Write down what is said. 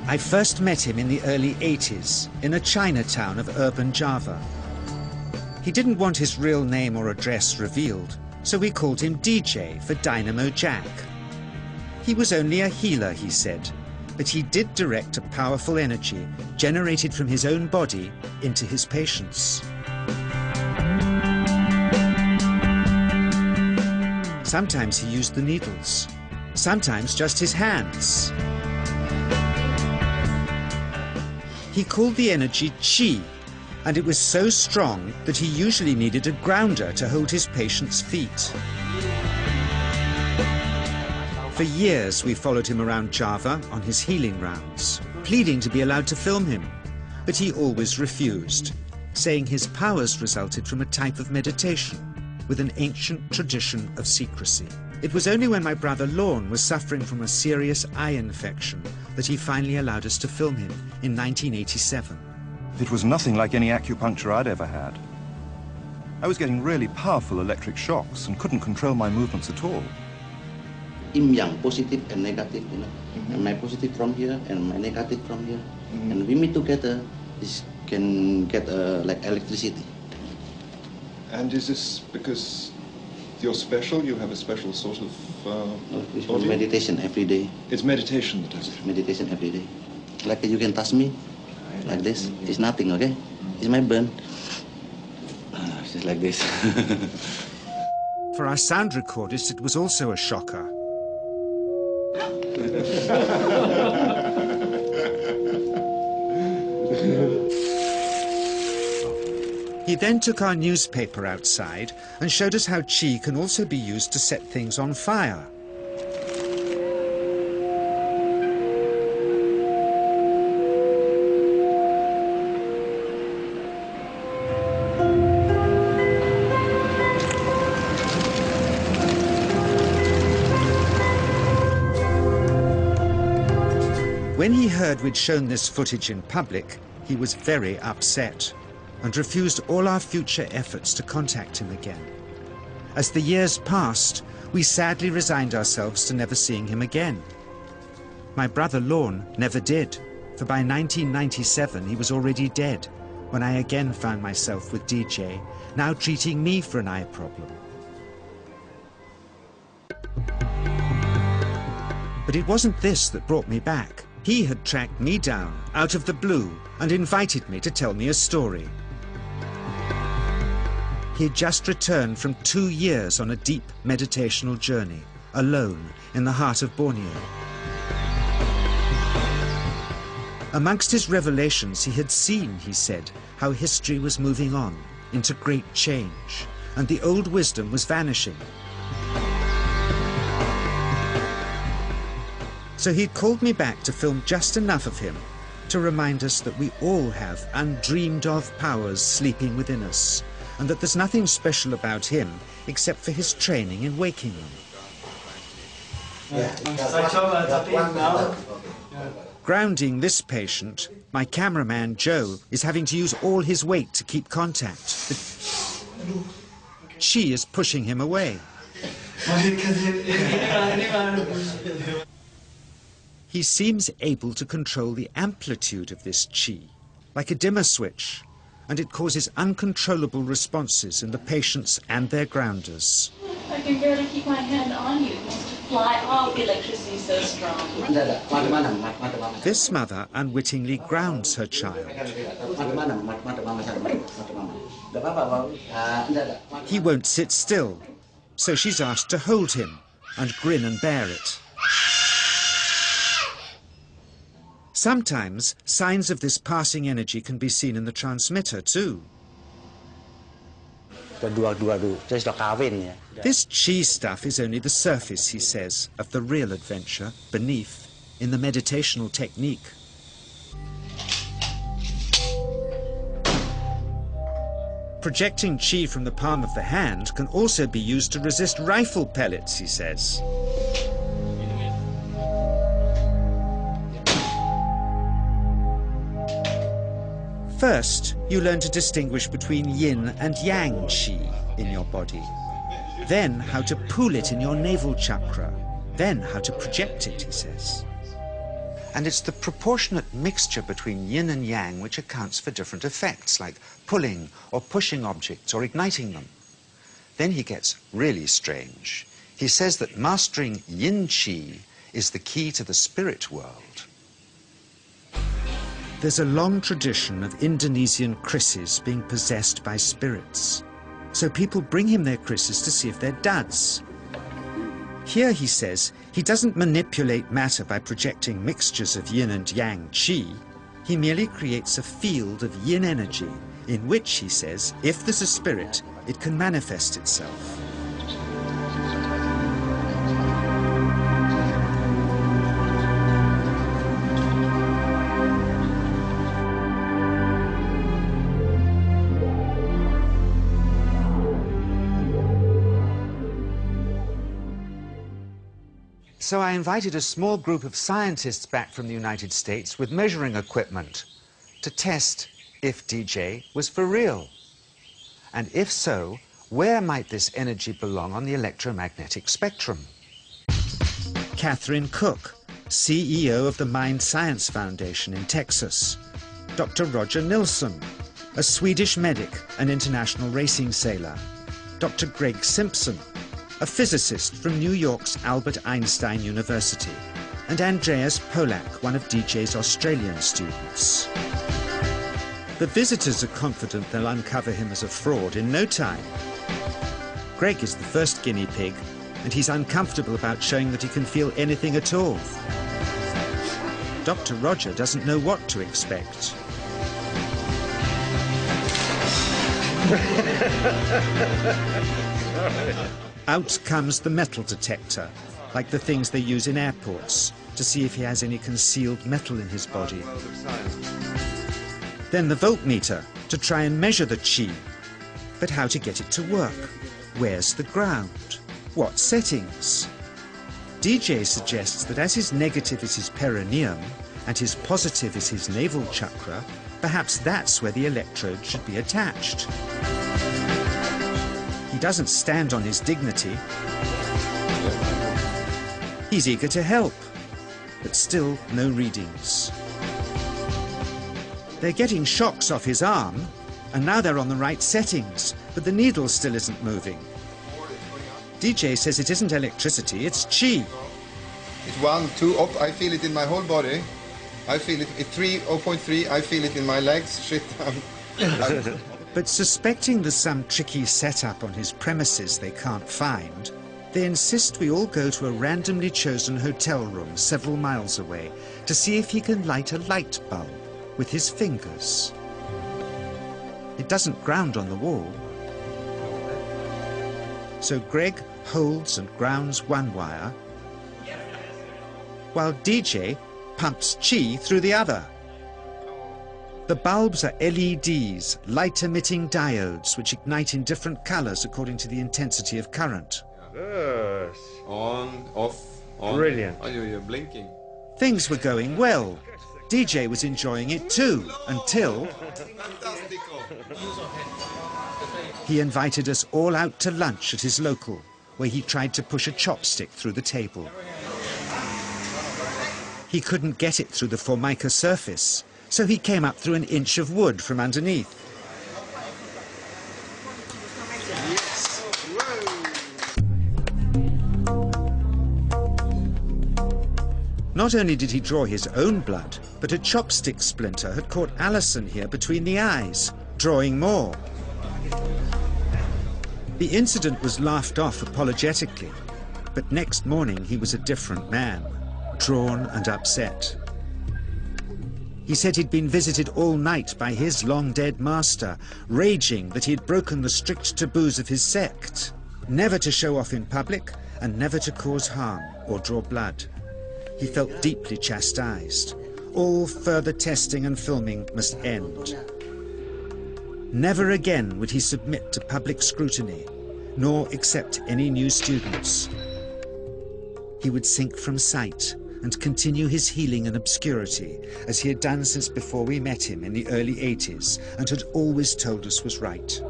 I first met him in the early 80s in a Chinatown of urban Java. He didn't want his real name or address revealed, so we called him DJ for Dynamo Jack. He was only a healer, he said, but he did direct a powerful energy generated from his own body into his patients. Sometimes he used the needles, sometimes just his hands. He called the energy Qi, and it was so strong that he usually needed a grounder to hold his patients' feet. For years we followed him around Java on his healing rounds, pleading to be allowed to film him, but he always refused, saying his powers resulted from a type of meditation with an ancient tradition of secrecy. It was only when my brother Lorne was suffering from a serious eye infection that he finally allowed us to film him in 1987. It was nothing like any acupuncture I'd ever had. I was getting really powerful electric shocks and couldn't control my movements at all. Yin yang, positive and negative, you know. And my positive from here and my negative from here. And we meet together, this can get like electricity. And is this because you're special? You have a special sort of It's meditation every day. It's meditation that does it? Meditation every day. Like you can touch me, like this. It's nothing, okay? It's my burn. It's just like this. For our sound recordist, it was also a shocker. He then took our newspaper outside and showed us how Qi can also be used to set things on fire. When he heard we'd shown this footage in public, he was very upset and refused all our future efforts to contact him again. As the years passed, we sadly resigned ourselves to never seeing him again. My brother Lorne never did, for by 1997 he was already dead, when I again found myself with DJ, now treating me for an eye problem. But it wasn't this that brought me back. He had tracked me down out of the blue and invited me to tell me a story. He had just returned from 2 years on a deep meditational journey, alone in the heart of Borneo. Amongst his revelations, he had seen, he said, how history was moving on into great change, and the old wisdom was vanishing. So he'd called me back to film just enough of him to remind us that we all have undreamed of powers sleeping within us, and that there's nothing special about him except for his training in waking them. Grounding this patient, my cameraman Joe is having to use all his weight to keep contact. But Qi is pushing him away. He seems able to control the amplitude of this Qi, like a dimmer switch, and it causes uncontrollable responses in the patients and their grounders. I can barely keep my hand on you. It wants to fly off. The electricity is so strong. This mother unwittingly grounds her child. He won't sit still, so she's asked to hold him and grin and bear it. Sometimes, signs of this passing energy can be seen in the transmitter too. This Qi stuff is only the surface, he says, of the real adventure beneath, in the meditational technique. Projecting Qi from the palm of the hand can also be used to resist rifle pellets, he says. First, you learn to distinguish between yin and yang Qi in your body. Then how to pool it in your navel chakra. Then how to project it, he says. And it's the proportionate mixture between yin and yang which accounts for different effects, like pulling or pushing objects or igniting them. Then he gets really strange. He says that mastering yin qi is the key to the spirit world. There's a long tradition of Indonesian krisis being possessed by spirits. So people bring him their krisis to see if they're duds. Here, he says, he doesn't manipulate matter by projecting mixtures of yin and yang qi. He merely creates a field of yin energy in which, he says, if there's a spirit, it can manifest itself. So I invited a small group of scientists back from the United States with measuring equipment to test if DJ was for real. And if so, where might this energy belong on the electromagnetic spectrum? Catherine Cook, CEO of the Mind Science Foundation in Texas. Dr. Roger Nilsson, a Swedish medic and international racing sailor. Dr. Greg Simpson, a physicist from New York's Albert Einstein University, and Andreas Polak, one of DJ's Australian students. The visitors are confident they'll uncover him as a fraud in no time. Greg is the first guinea pig, and he's uncomfortable about showing that he can feel anything at all. Dr. Roger doesn't know what to expect. Out comes the metal detector, like the things they use in airports, to see if he has any concealed metal in his body. Then the voltmeter, to try and measure the qi. But how to get it to work? Where's the ground? What settings? DJ suggests that as his negative is his perineum, and his positive is his navel chakra, perhaps that's where the electrode should be attached. He doesn't stand on his dignity. He's eager to help, but still no readings. They're getting shocks off his arm, and now they're on the right settings, but the needle still isn't moving. DJ says it isn't electricity, it's qi. It's 1, 2, up, I feel it in my whole body. I feel it at 3, 0.3, I feel it in my legs. Shit, But suspecting there's some tricky setup on his premises they can't find, they insist we all go to a randomly chosen hotel room several miles away to see if he can light a light bulb with his fingers. It doesn't ground on the wall. So Greg holds and grounds one wire, while DJ pumps qi through the other. The bulbs are LEDs, light-emitting diodes, which ignite in different colors according to the intensity of current. Yes. on, off, on. Brilliant. Oh, you're blinking. Things were going well. DJ was enjoying it too, until he invited us all out to lunch at his local, where he tried to push a chopstick through the table. He couldn't get it through the Formica surface, so he came up through an inch of wood from underneath. Not only did he draw his own blood, but a chopstick splinter had caught Alison here between the eyes, drawing more. The incident was laughed off apologetically, but next morning he was a different man, drawn and upset. He said he'd been visited all night by his long-dead master, raging that he had broken the strict taboos of his sect, never to show off in public and never to cause harm or draw blood. He felt deeply chastised. All further testing and filming must end. Never again would he submit to public scrutiny, nor accept any new students. He would sink from sight and continue his healing in obscurity, as he had done since before we met him in the early 80s and had always told us was right.